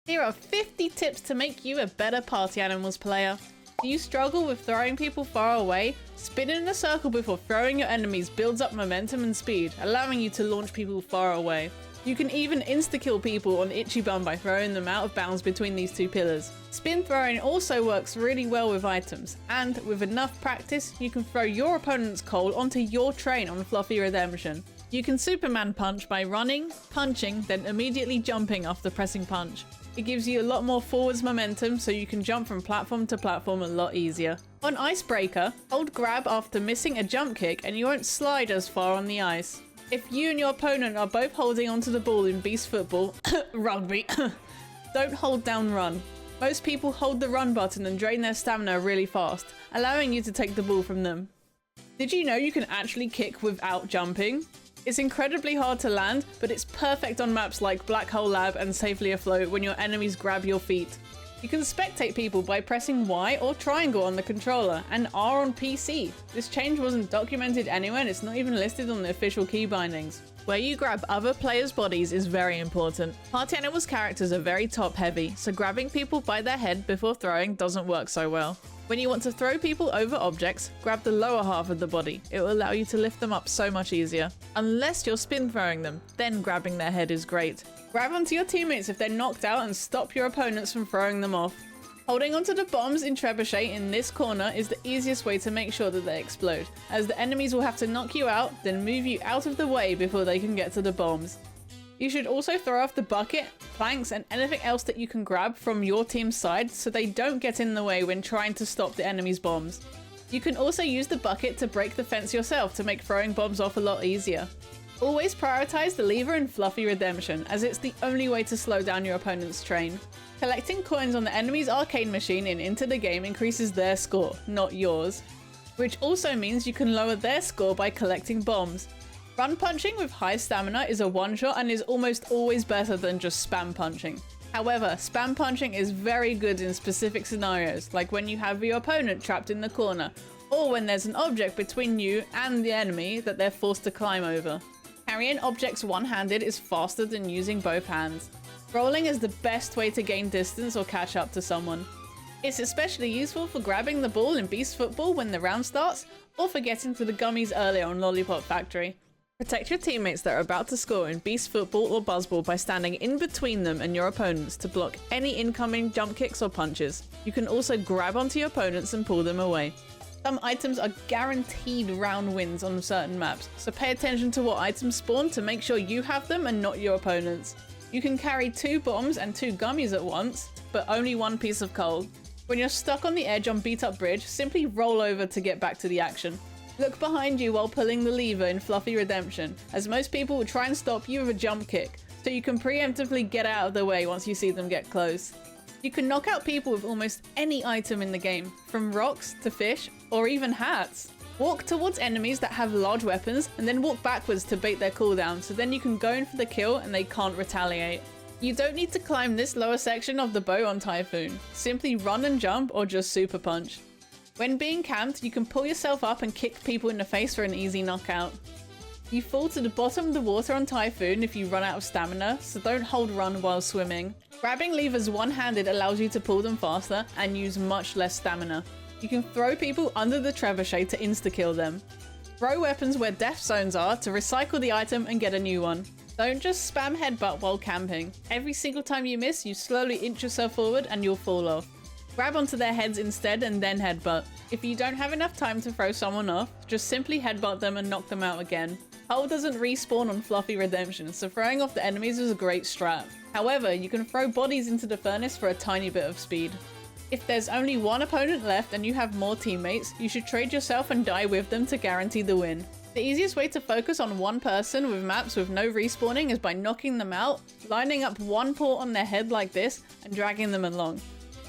Here are 50 tips to make you a better Party Animals player. Do you struggle with throwing people far away? Spinning in a circle before throwing your enemies builds up momentum and speed, allowing you to launch people far away. You can even insta-kill people on Ichiban by throwing them out of bounds between these two pillars. Spin throwing also works really well with items, and with enough practice, you can throw your opponent's coal onto your train on Fluffy Redemption. You can Superman punch by running, punching, then immediately jumping after pressing punch. It gives you a lot more forwards momentum, so you can jump from platform to platform a lot easier. On Icebreaker, hold grab after missing a jump kick and you won't slide as far on the ice. If you and your opponent are both holding onto the ball in Beast Football, Rugby, don't hold down run. Most people hold the run button and drain their stamina really fast, allowing you to take the ball from them. Did you know you can actually kick without jumping? It's incredibly hard to land, but it's perfect on maps like Black Hole Lab and Safely Afloat when your enemies grab your feet. You can spectate people by pressing Y or triangle on the controller, and R on PC. This change wasn't documented anywhere and it's not even listed on the official key bindings. Where you grab other players' bodies is very important. Party Animals characters are very top heavy, so grabbing people by their head before throwing doesn't work so well. When you want to throw people over objects, grab the lower half of the body. It will allow you to lift them up so much easier. Unless you're spin throwing them, then grabbing their head is great. Grab onto your teammates if they're knocked out and stop your opponents from throwing them off. Holding onto the bombs in Trebuchet in this corner is the easiest way to make sure that they explode, as the enemies will have to knock you out, then move you out of the way before they can get to the bombs. You should also throw off the bucket, planks, and anything else that you can grab from your team's side so they don't get in the way when trying to stop the enemy's bombs. You can also use the bucket to break the fence yourself to make throwing bombs off a lot easier. Always prioritize the lever in Fluffy Redemption, as it's the only way to slow down your opponent's train. Collecting coins on the enemy's arcade machine in Into the Game increases their score, not yours. Which also means you can lower their score by collecting bombs. Run punching with high stamina is a one-shot and is almost always better than just spam punching. However, spam punching is very good in specific scenarios, like when you have your opponent trapped in the corner, or when there's an object between you and the enemy that they're forced to climb over. Carrying objects one-handed is faster than using both hands. Rolling is the best way to gain distance or catch up to someone. It's especially useful for grabbing the ball in Beast Football when the round starts, or for getting to the gummies earlier on Lollipop Factory. Protect your teammates that are about to score in Beast Football or Buzzball by standing in between them and your opponents to block any incoming jump kicks or punches. You can also grab onto your opponents and pull them away. Some items are guaranteed round wins on certain maps, so pay attention to what items spawn to make sure you have them and not your opponents. You can carry 2 bombs and 2 gummies at once, but only 1 piece of coal. When you're stuck on the edge on Beat Up Bridge, simply roll over to get back to the action. Look behind you while pulling the lever in Fluffy Redemption, as most people will try and stop you with a jump kick, so you can preemptively get out of the way once you see them get close. You can knock out people with almost any item in the game, from rocks to fish, or even hats. Walk towards enemies that have large weapons, and then walk backwards to bait their cooldown, so then you can go in for the kill and they can't retaliate. You don't need to climb this lower section of the boat on Typhoon. Simply run and jump or just super punch. When being camped, you can pull yourself up and kick people in the face for an easy knockout. You fall to the bottom of the water on Typhoon if you run out of stamina, so don't hold run while swimming. Grabbing levers one-handed allows you to pull them faster and use much less stamina. You can throw people under the trebuchet to insta-kill them. Throw weapons where death zones are to recycle the item and get a new one. Don't just spam headbutt while camping. Every single time you miss, you slowly inch yourself forward and you'll fall off. Grab onto their heads instead and then headbutt. If you don't have enough time to throw someone off, just simply headbutt them and knock them out again. Hull doesn't respawn on Fluffy Redemption, so throwing off the enemies is a great strat. However, you can throw bodies into the furnace for a tiny bit of speed. If there's only one opponent left and you have more teammates, you should trade yourself and die with them to guarantee the win. The easiest way to focus on one person with maps with no respawning is by knocking them out, lining up one port on their head like this, and dragging them along.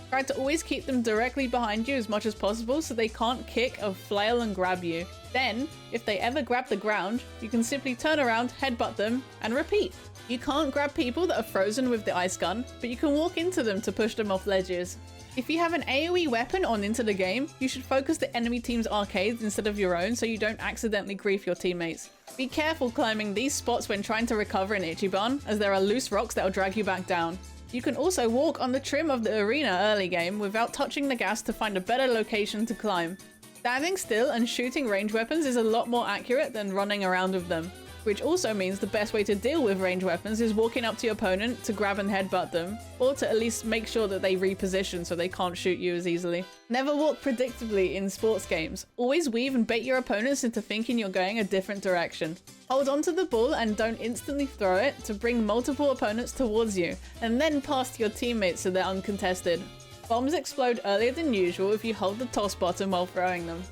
Try to always keep them directly behind you as much as possible so they can't kick or flail and grab you. Then, if they ever grab the ground, you can simply turn around, headbutt them, and repeat. You can't grab people that are frozen with the ice gun, but you can walk into them to push them off ledges. If you have an AoE weapon on Into the Game, you should focus the enemy team's arcades instead of your own so you don't accidentally grief your teammates. Be careful climbing these spots when trying to recover in Ichiban, as there are loose rocks that will drag you back down. You can also walk on the trim of the arena early game without touching the gas to find a better location to climb. Standing still and shooting ranged weapons is a lot more accurate than running around with them, which also means the best way to deal with ranged weapons is walking up to your opponent to grab and headbutt them, or to at least make sure that they reposition so they can't shoot you as easily. Never walk predictably in sports games. Always weave and bait your opponents into thinking you're going a different direction. Hold onto the ball and don't instantly throw it to bring multiple opponents towards you, and then pass to your teammates so they're uncontested. Bombs explode earlier than usual if you hold the toss button while throwing them.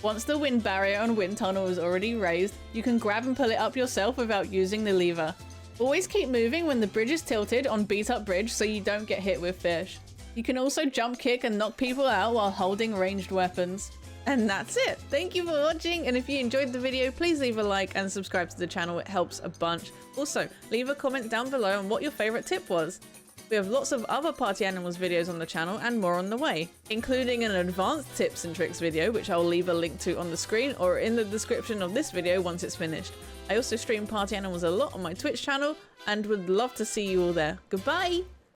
Once the wind barrier and wind tunnel is already raised, you can grab and pull it up yourself without using the lever. Always keep moving when the bridge is tilted on beat up bridge so you don't get hit with fish. You can also jump kick and knock people out while holding ranged weapons. And that's it! Thank you for watching, and if you enjoyed the video, please leave a like and subscribe to the channel, it helps a bunch. Also, leave a comment down below on what your favourite tip was. We have lots of other Party Animals videos on the channel and more on the way, including an advanced tips and tricks video which I'll leave a link to on the screen or in the description of this video once it's finished. I also stream Party Animals a lot on my Twitch channel and would love to see you all there. Goodbye!